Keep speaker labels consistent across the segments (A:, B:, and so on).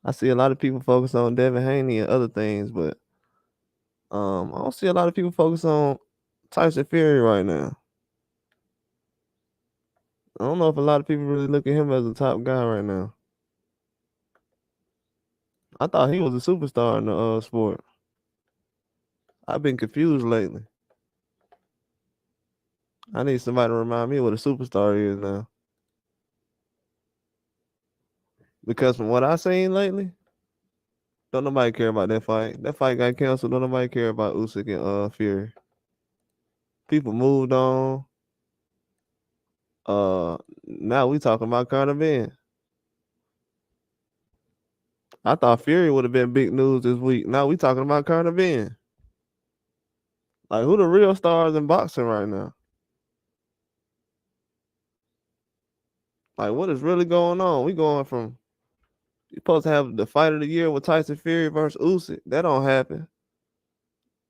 A: I see a lot of people focus on Devin Haney and other things, but I don't see a lot of people focus on Tyson Fury right now. I don't know if a lot of people really look at him as a top guy right now. I thought he was a superstar in the sport. I've been confused lately. I need somebody to remind me what a superstar is now. Because from what I seen lately, don't nobody care about that fight. That fight got canceled. Don't nobody care about Usyk and Fury. People moved on. Now we talking about Conor Ben. I thought Fury would have been big news this week. Now we talking about Conor Ben. Like, who the real stars in boxing right now? Like, what is really going on? We going from you supposed to have the fight of the year with Tyson Fury versus Usyk. That don't happen.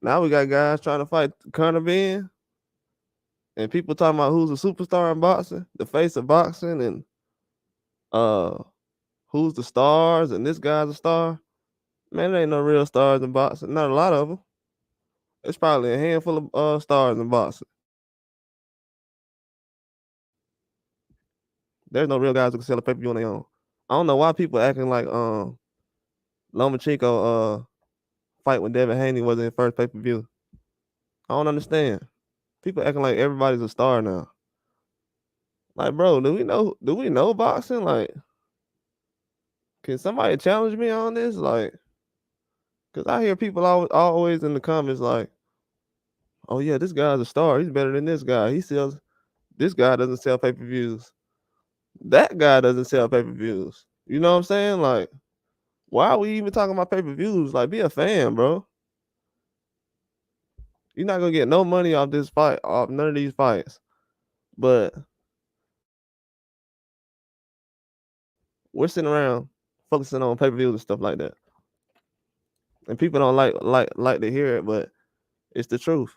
A: Now we got guys trying to fight Conor Ben, and people talking about who's a superstar in boxing, the face of boxing, and who's the stars, and this guy's a star. Man, there ain't no real stars in boxing. Not a lot of them. It's probably a handful of stars in boxing. There's no real guys who can sell a pay-per-view on their own. I don't know why people acting like Lomachenko fight with Devin Haney wasn't his first pay-per-view. I don't understand. People acting like everybody's a star now. Like, bro, do we know boxing? Like, can somebody challenge me on this? Like, cause I hear people always in the comments like, oh yeah, this guy's a star. He's better than this guy. This guy doesn't sell pay-per-views. That guy doesn't sell pay-per-views. You know what I'm saying? Like, why are we even talking about pay-per-views? Like, be a fan, bro. You're not gonna get no money off this fight, off none of these fights. But we're sitting around focusing on pay-per-views and stuff like that. And people don't like to hear it, but it's the truth.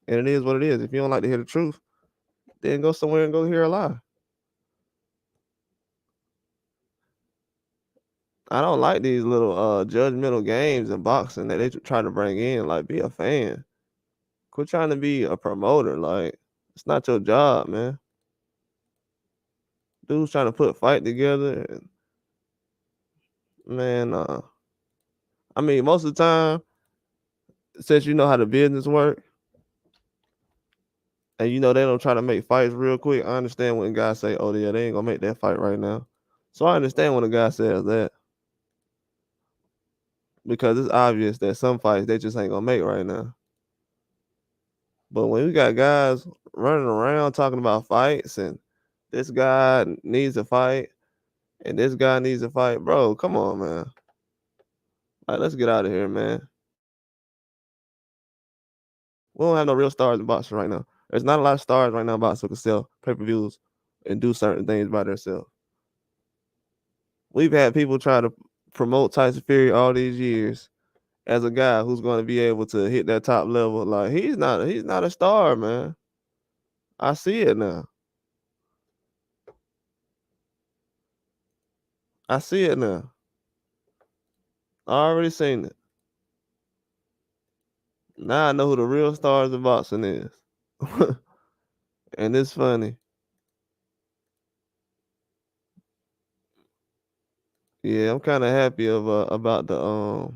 A: And it is what it is. If you don't like to hear the truth, then go somewhere and go hear a lie. I don't like these little judgmental games in boxing that they try to bring in. Like, be a fan. Quit trying to be a promoter. Like, it's not your job, man. Dude's trying to put fight together. And, man, I mean, most of the time, since you know how the business work, and you know they don't try to make fights real quick, I understand when guys say, oh, yeah, they ain't going to make that fight right now. So I understand when a guy says that. Because it's obvious that some fights they just ain't going to make right now. But when we got guys running around talking about fights and this guy needs a fight and this guy needs a fight, bro, come on, man. Like, let's get out of here, man. We don't have no real stars in boxing right now. There's not a lot of stars right now in boxing who can sell pay-per-views and do certain things by themselves. We've had people try to promote Tyson Fury all these years as a guy who's going to be able to hit that top level. Like, he's not a star, man. I see it now. I see it now. I already seen it. Now I know who the real stars in boxing is. And it's funny. Yeah, I'm kind of happy about the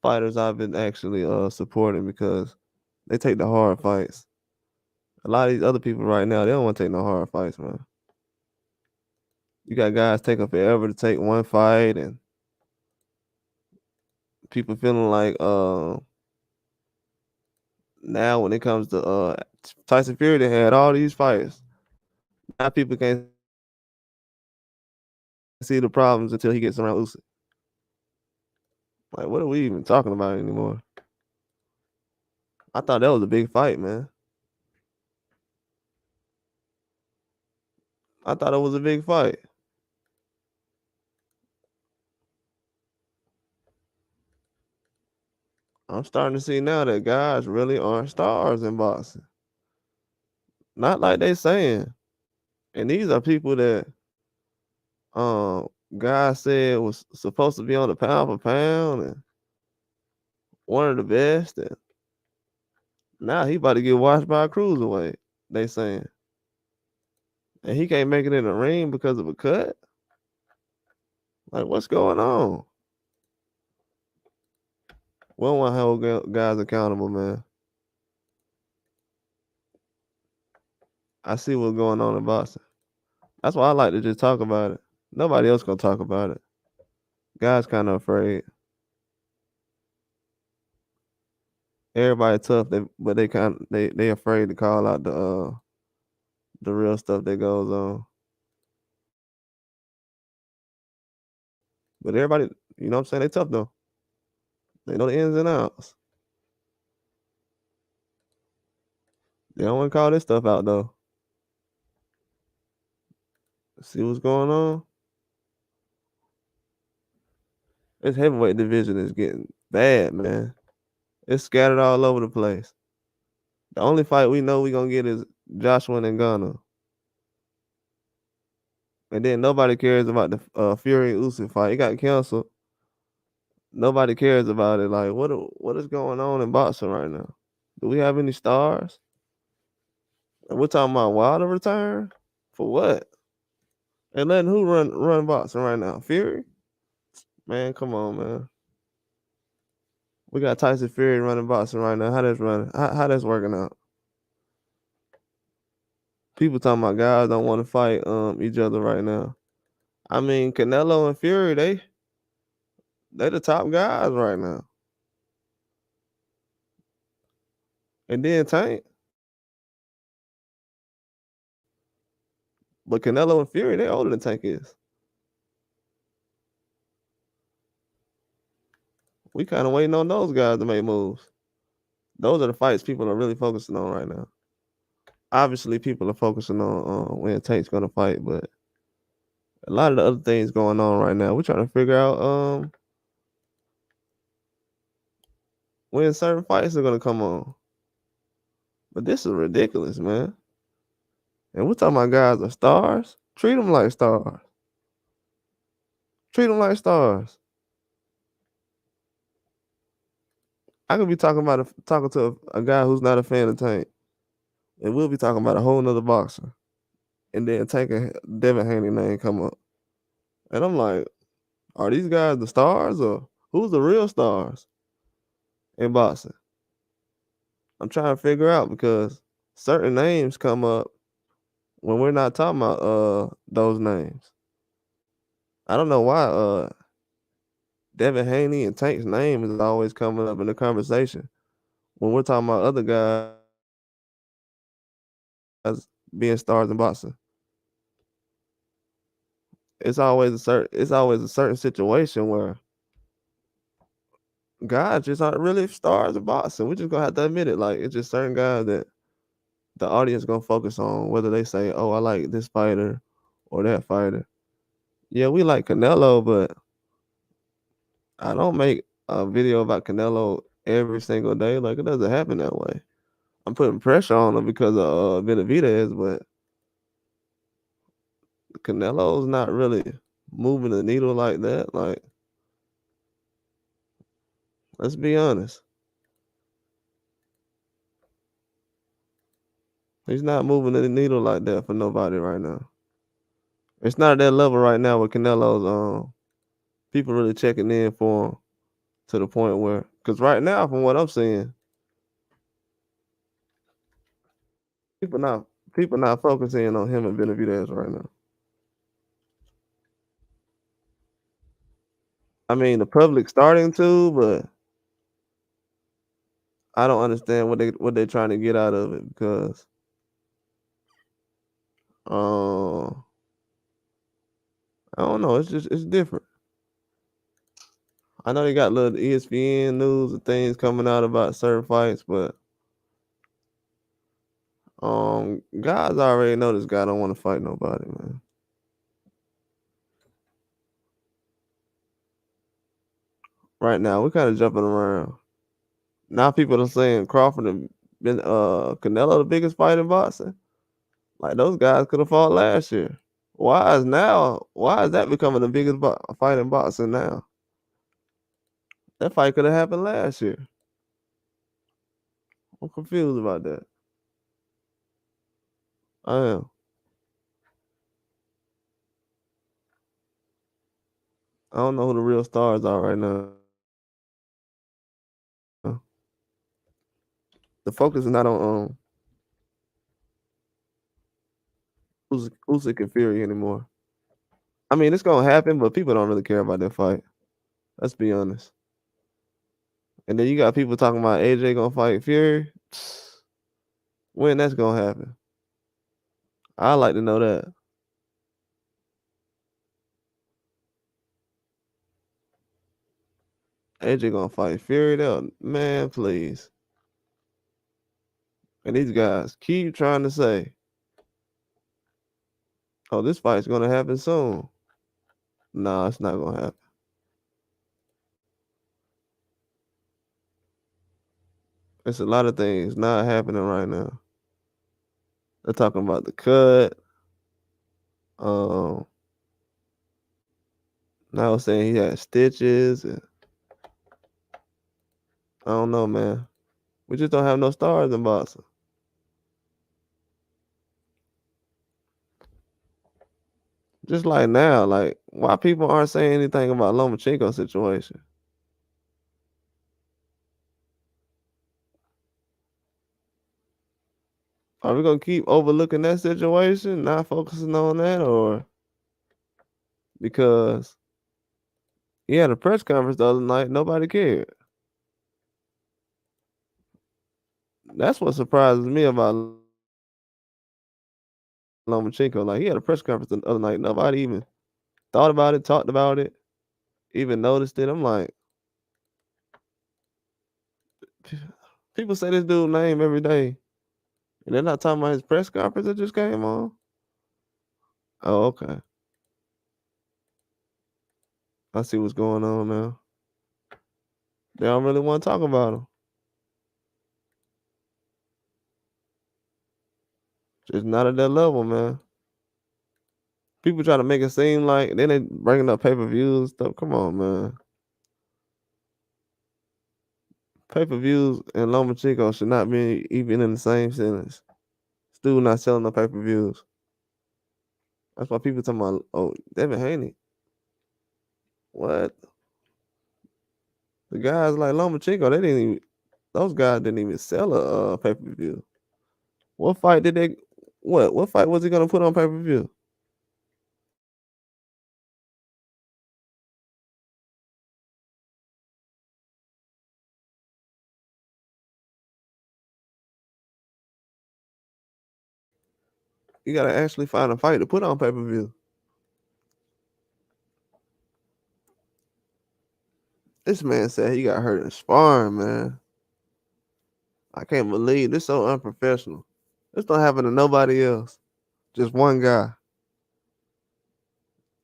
A: fighters I've been actually supporting because they take the hard fights. A lot of these other people right now, they don't want to take no hard fights, man. You got guys taking forever to take one fight, and people feeling like now when it comes to Tyson Fury, they had all these fights. Now people can't see the problems until he gets around Usyk. Like, what are we even talking about anymore? I thought that was a big fight, man. I thought it was a big fight. I'm starting to see now that guys really aren't stars in boxing. Not like they saying. And these are people that guy said was supposed to be on the pound for pound and one of the best, and now he about to get washed by a cruiserweight, they saying. And he can't make it in the ring because of a cut? Like, what's going on? We don't want to hold guys accountable, man. I see what's going on in boxing. That's why I like to just talk about it. Nobody else gonna talk about it. Guys kind of afraid. Everybody tough, but they afraid to call out the real stuff that goes on. But everybody, you know what I'm saying, they tough though. They know the ins and outs. They don't want to call this stuff out though. See what's going on. This heavyweight division is getting bad, man. It's scattered all over the place. The only fight we know we gonna get is Joshua and Ngannou. And then nobody cares about the Fury and Usyk fight. It got canceled. Nobody cares about it. Like, what is going on in boxing right now? Do we have any stars? And we're talking about Wilder return? For what? And letting who run boxing right now? Fury? Man, come on, man. We got Tyson Fury running boxing right now. How that's running? How that's working out? People talking about guys don't want to fight each other right now. I mean, Canelo and Fury, they the top guys right now. And then Tank. But Canelo and Fury, they older than Tank is. We kind of waiting on those guys to make moves. Those are the fights people are really focusing on right now. Obviously, people are focusing on when Tank's gonna fight, but a lot of the other things going on right now. We're trying to figure out when certain fights are gonna come on. But this is ridiculous, man. And we're talking about guys are stars. Treat them like stars. Treat them like stars. I could be talking to a guy who's not a fan of Tank, and we'll be talking about a whole nother boxer, and then Tank and Devin Haney name come up, and I'm like, are these guys the stars or who's the real stars in boxing? I'm trying to figure out because certain names come up when we're not talking about those names. I don't know why Devin Haney and Tank's name is always coming up in the conversation when we're talking about other guys being stars in boxing. It's always a certain situation where guys just aren't really stars in boxing. We're just gonna have to admit it. Like, it's just certain guys that the audience gonna focus on, whether they say, "Oh, I like this fighter or that fighter." Yeah, we like Canelo, but I don't make a video about Canelo every single day. Like, it doesn't happen that way. I'm putting pressure on him because of Benavidez, but Canelo's not really moving the needle like that. Like, let's be honest. He's not moving the needle like that for nobody right now. It's not at that level right now with Canelo's people really checking in for him to the point where, because right now, from what I'm seeing, people not focusing on him and Benavidez right now. I mean, the public starting to, but I don't understand what they're trying to get out of it because I don't know. It's different. I know they got little ESPN news and things coming out about certain fights, but guys already know this guy don't want to fight nobody, man. Right now, we're kind of jumping around. Now people are saying Crawford and Canelo the biggest fight in boxing. Like, those guys could have fought last year. Why is that becoming the biggest fight in boxing now? That fight could have happened last year. I'm confused about that. I am. I don't know who the real stars are right now. The focus is not on Usyk and Fury anymore. I mean, it's gonna happen, but people don't really care about that fight. Let's be honest. And then you got people talking about AJ gonna fight Fury. When that's gonna happen? I like to know that. AJ gonna fight Fury though? Man, please. And these guys keep trying to say, "Oh, this fight's gonna happen soon." Nah, it's not gonna happen. It's a lot of things not happening right now. They're talking about the cut. Um, now saying he had stitches. And I don't know, man. We just don't have no stars in boxing. Just like now, like why people aren't saying anything about Lomachenko situation? Are we gonna keep overlooking that situation, not focusing on that, or because he had a press conference the other night, nobody cared? That's what surprises me about Lomachenko. Like he had a press conference the other night, nobody even thought about it, talked about it, even noticed it. I'm like, people say this dude's name every day, and they're not talking about his press conference that just came on. Oh, okay. I see what's going on now. They don't really want to talk about him. Just not at that level, man. People try to make it seem like then they bringing up pay-per-views and stuff. Come on, man. Pay-per-views and Lomachenko should not be even in the same sentence. Still not selling no pay-per-views. That's why people talking about, oh, Devin Haney. What? The guys like Lomachenko, those guys didn't even sell a pay-per-view. What fight did they? What fight was he gonna put on pay-per-view? You gotta actually find a fight to put on pay-per-view. This man said he got hurt in sparring, man. I can't believe this so unprofessional. This don't happen to nobody else. Just one guy.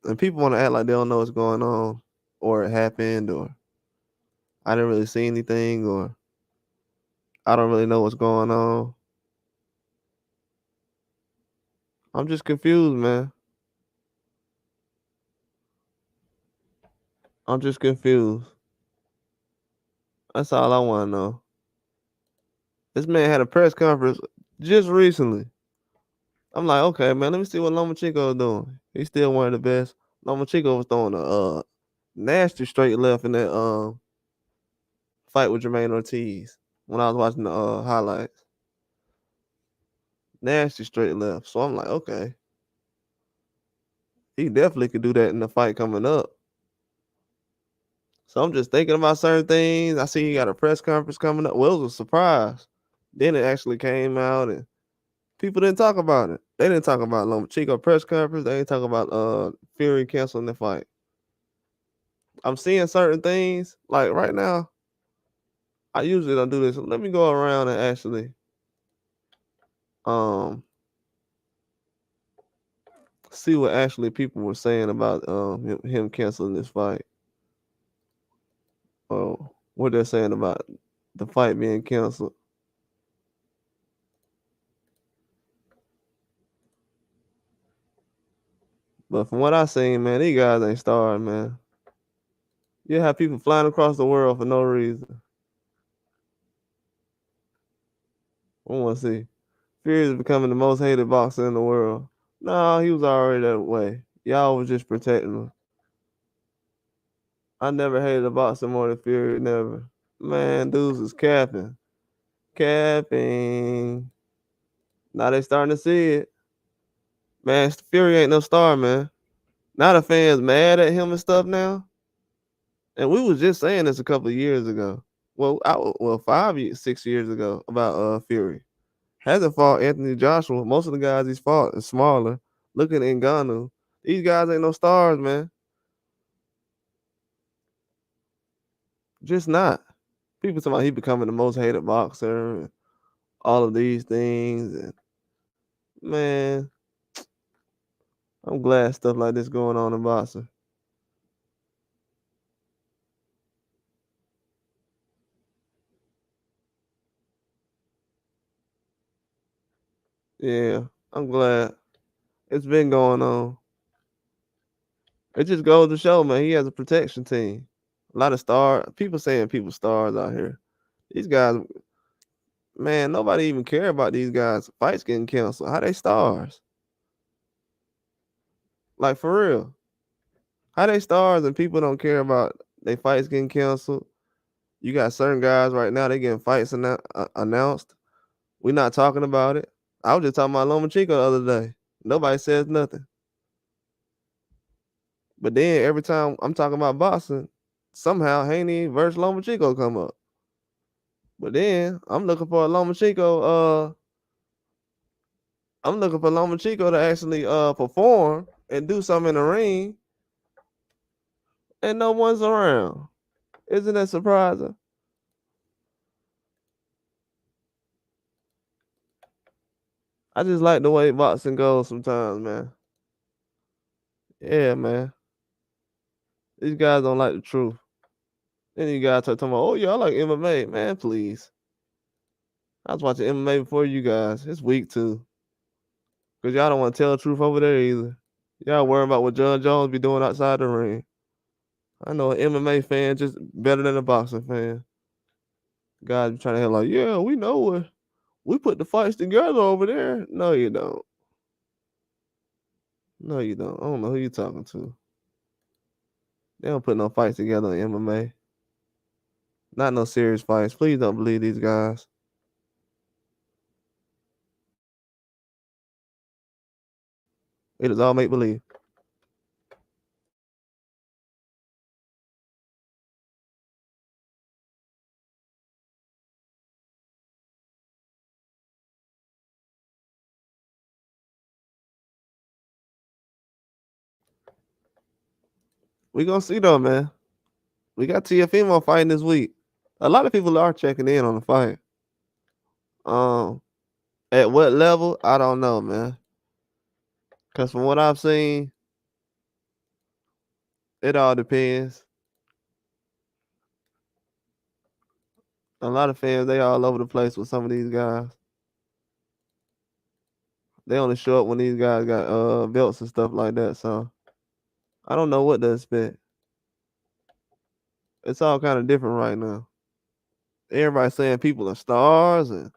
A: And people want to act like they don't know what's going on, or it happened, or I didn't really see anything, or I don't really know what's going on. I'm just confused, man. I'm just confused. That's all I want to know. This man had a press conference just recently. I'm like, okay, man, let me see what Lomachenko is doing. He's still one of the best. Lomachenko was throwing a nasty straight left in that fight with Jermaine Ortiz when I was watching the highlights. Nasty straight left. So I'm like, okay. He definitely could do that in the fight coming up. So I'm just thinking about certain things. I see he got a press conference coming up. Well, it was a surprise. Then it actually came out and people didn't talk about it. They didn't talk about Lomachenko press conference. They didn't talk about Fury canceling the fight. I'm seeing certain things. Like right now, I usually don't do this. Let me go around and actually um see what actually people were saying about him canceling this fight. Oh, what they're saying about the fight being canceled. But from what I seen, man, these guys ain't stars, man. You have people flying across the world for no reason. I want to see. Fury is becoming the most hated boxer in the world. No, he was already that way. Y'all was just protecting him. I never hated a boxer more than Fury, never. Man, dudes is capping. Capping. Now they starting to see it. Man, Fury ain't no star, man. Now the fans mad at him and stuff now. And we was just saying this a couple of years ago. Well, 6 years ago about Fury. Hasn't fought Anthony Joshua. Most of the guys he's fought is smaller. Look at Ngannou. These guys ain't no stars, man. Just not. People talking about he becoming the most hated boxer and all of these things. And man, I'm glad stuff like this going on in boxing. Yeah, I'm glad. It's been going on. It just goes to show, man, he has a protection team. A lot of people saying people stars out here. These guys, man, nobody even care about these guys. Fights getting canceled. How they stars? Like for real. How they stars and people don't care about they fights getting canceled? You got certain guys right now, they getting fights announced. We not talking about it. I was just talking about Lomachenko the other day. Nobody says nothing. But then every time I'm talking about boxing, somehow Haney versus Lomachenko come up. But then I'm looking for Lomachenko to actually perform and do something in the ring, and no one's around. Isn't that surprising? I just like the way boxing goes sometimes, man. Yeah, man. These guys don't like the truth. Then you guys start talking about, oh yeah, I like MMA. Man, please. I was watching MMA before you guys. It's weak too. Cause y'all don't want to tell the truth over there either. Y'all worrying about what John Jones be doing outside the ring. I know an MMA fan just better than a boxing fan. Guys be trying to have like, yeah, we know it. We put the fights together over there. No, you don't. No, you don't. I don't know who you talking to. They don't put no fights together in MMA. Not no serious fights. Please don't believe these guys. It is all make believe. We gonna see though, man. We got TFMO fighting this week. A lot of people are checking in on the fight. Um, at what level? I don't know, man. Cause from what I've seen, it all depends. A lot of fans, they all over the place with some of these guys. They only show up when these guys got belts and stuff like that. So I don't know what to expect. It's all kind of different right now. Everybody saying people are stars and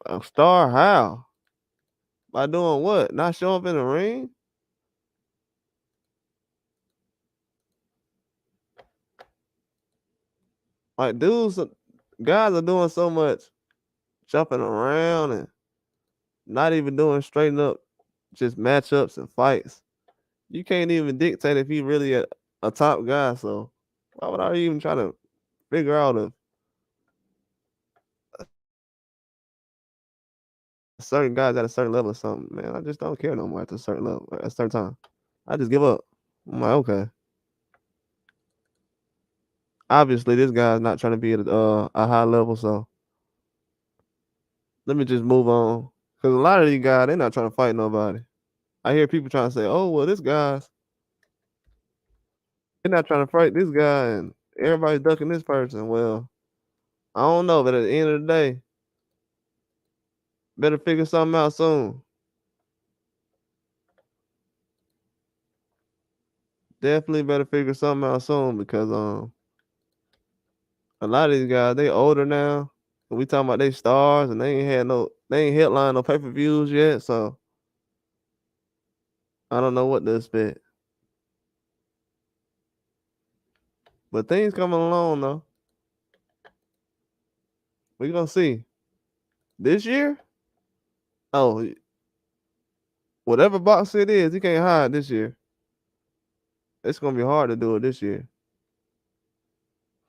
A: a star how? By doing what? Not showing up in the ring? Like dudes, guys are doing so much jumping around and not even doing straight up just matchups and fights. You can't even dictate if he really a top guy. So why would I even try to figure out if certain guys at a certain level or something? Man, I just don't care no more at a certain level, at a certain time. I just give up. I'm like, okay. Obviously, this guy's not trying to be at a high level, so let me just move on. Because a lot of these guys, they're not trying to fight nobody. I hear people trying to say, oh, well, this guy's, they're not trying to fight this guy, and everybody's ducking this person. Well, I don't know, but at the end of the day, better figure something out soon. Definitely better figure something out soon because a lot of these guys they older now. We talking about they stars and they ain't headline no pay-per-views yet, so I don't know what to expect. But things coming along though. We gonna see. This year? Oh, whatever box it is, he can't hide this year. It's gonna be hard to do it this year.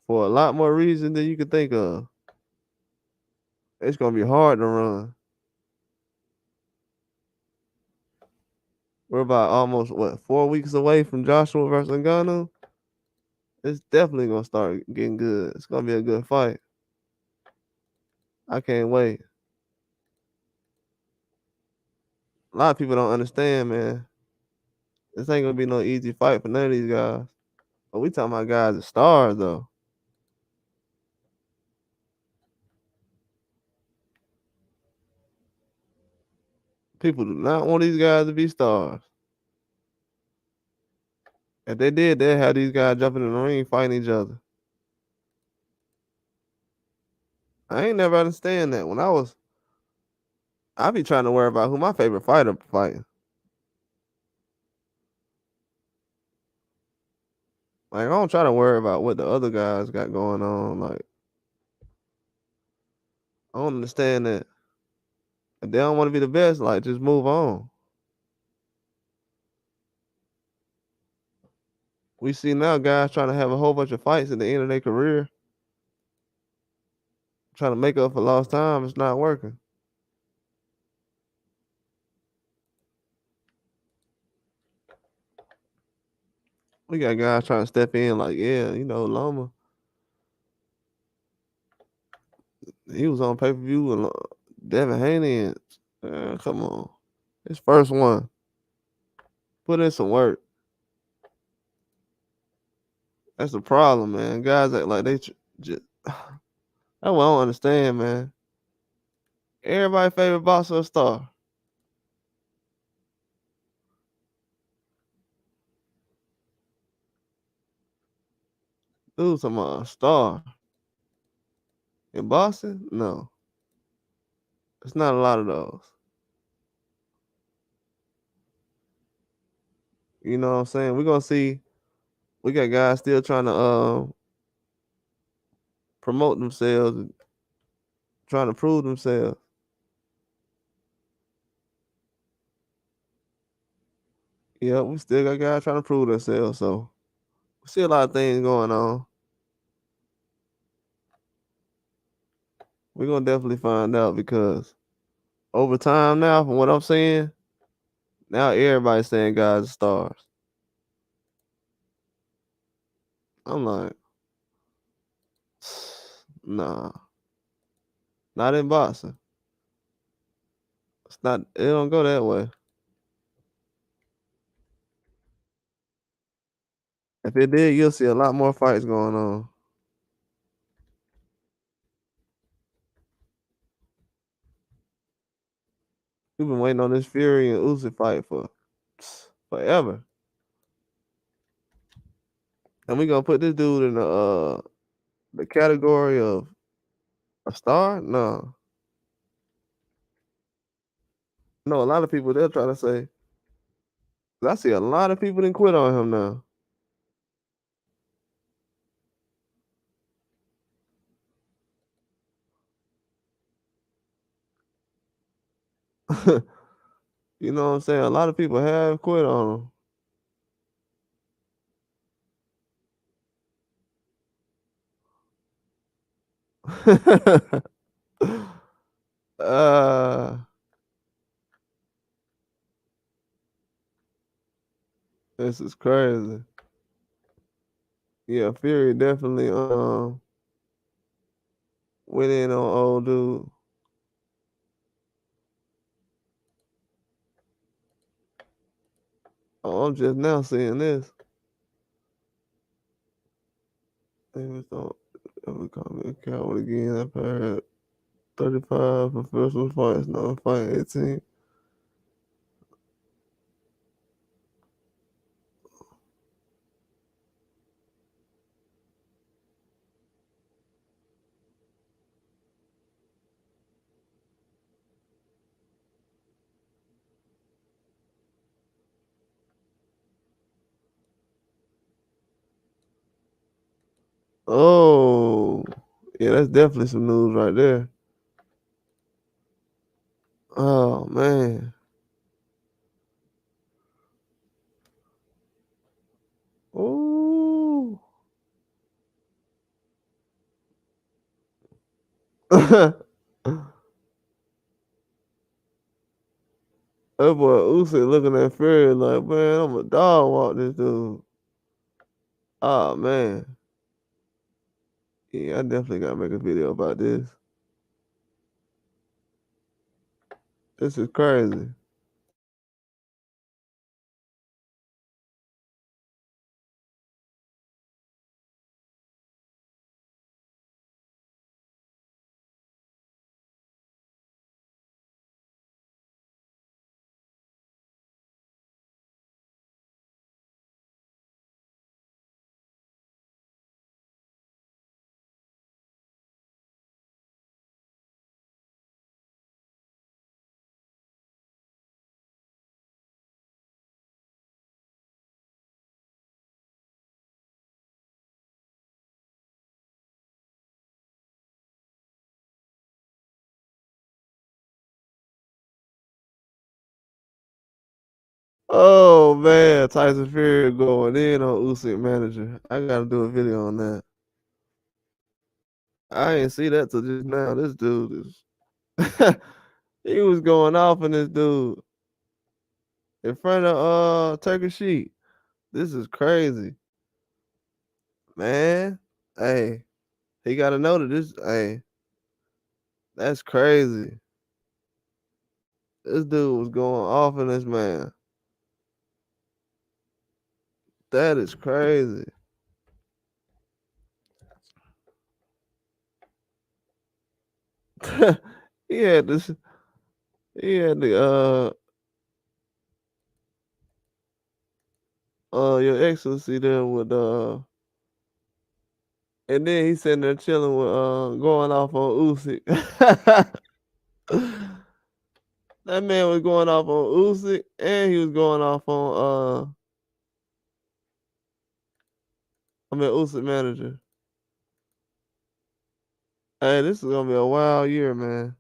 A: For a lot more reasons than you could think of. It's gonna be hard to run. We're about almost 4 weeks away from Joshua versus Ngannou. It's definitely gonna start getting good. It's gonna be a good fight. I can't wait. A lot of people don't understand, man. This ain't gonna be no easy fight for none of these guys. But we talking about guys that stars though. People do not want these guys to be stars. If they did, they'd have these guys jumping in the ring fighting each other. I ain't never understand that. I be trying to worry about who my favorite fighter fighting. Like I don't try to worry about what the other guys got going on. Like I don't understand that. If they don't want to be the best, like just move on. We see now guys trying to have a whole bunch of fights at the end of their career, trying to make up for lost time. It's not working. We got guys trying to step in, like, yeah, Loma. He was on pay per view with Devin Haney, and come on, his first one. Put in some work. That's the problem, man. Guys act like they just. That's what I don't understand, man. Everybody's favorite boxer a star. Dude, talking about a star in Boston? No, it's not a lot of those. You know what I'm saying? We're gonna see. We got guys still trying to promote themselves, and trying to prove themselves. Yeah, we still got guys trying to prove themselves. So we see a lot of things going on. We're gonna definitely find out because over time now, from what I'm saying, now everybody's saying guys are stars. I'm like, nah, not in boxing. It's not. It don't go that way. If it did, you'll see a lot more fights going on. We've been waiting on this Fury and Usyk fight for forever, and we gonna put this dude in the category of a star. No, no. A lot of people they'll try to say. I see a lot of people didn't quit on him now. You know what I'm saying? A lot of people have quit on him. uh, this is crazy. Yeah, Fury definitely went in on old dude. Oh, I'm just now seeing this. Davis don't ever call me a coward again. I've had 35 professional fights, now I'm fighting 18. Oh, yeah, that's definitely some news right there. Oh man. Ooh. That boy Usyk looking at Fury like, man, I'm a dog walk this dude. Oh man. Yeah, I definitely gotta make a video about this. This is crazy. Oh man, Tyson Fury going in on Usyk manager. I gotta do a video on that. I ain't see that till just now. This dude is he was going off on this dude in front of Turkish Sheik. This is crazy. Man. Hey, he gotta know that this hey, that's crazy. This dude was going off on this man. That is crazy. he had this he had the your excellency there with and then he sitting there chilling with going off on Usyk. That man was going off on Usyk and he was going off on Usyk manager. Hey, this is gonna be a wild year, man.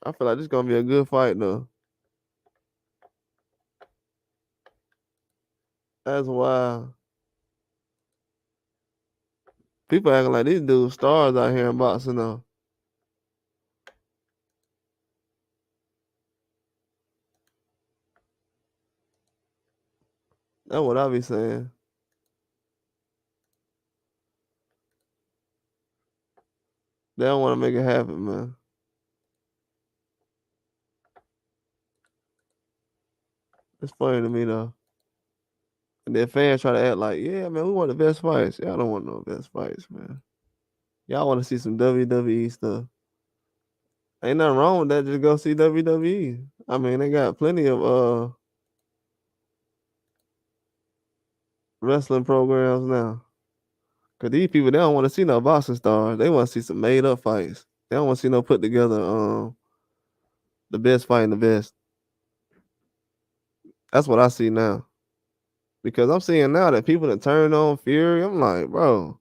A: I feel like this is gonna be a good fight though. That's wild. People acting like these dudes stars out here in boxing though. That's what I be saying. They don't want to make it happen, man. It's funny to me though. And then fans try to act like, yeah, man, we want the best fights. Y'all don't want no best fights, man. Y'all want to see some WWE stuff. Ain't nothing wrong with that. Just go see WWE. I mean, they got plenty of wrestling programs now. Cause these people they don't want to see no boxing stars. They want to see some made up fights. They don't want to see no put together the best fighting the best. That's what I see now. Because I'm seeing now that people that turn on Fury, I'm like, bro,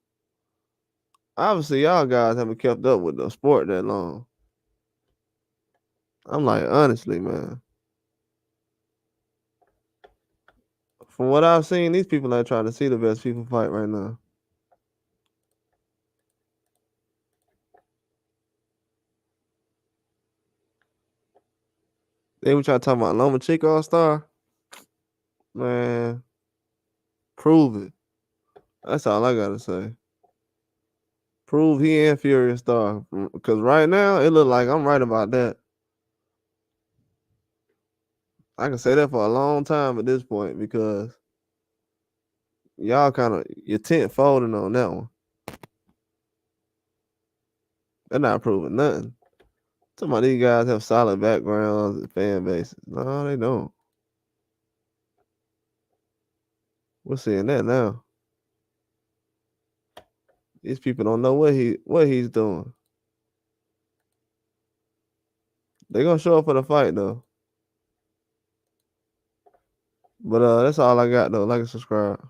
A: obviously y'all guys haven't kept up with the sport that long. I'm like, honestly, man. From what I've seen, these people ain't trying to see the best people fight right now. They were trying to talk about Lomachenko All-Star. Man, prove it. That's all I gotta say. Prove he and Fury a star. Because right now, it look like I'm right about that. I can say that for a long time at this point because y'all kind of your tent folding on that one. They're not proving nothing. Some of these guys have solid backgrounds and fan bases. No, they don't. We're seeing that now. These people don't know what he's doing. They gonna show up for the fight though. But that's all I got though. Like and subscribe.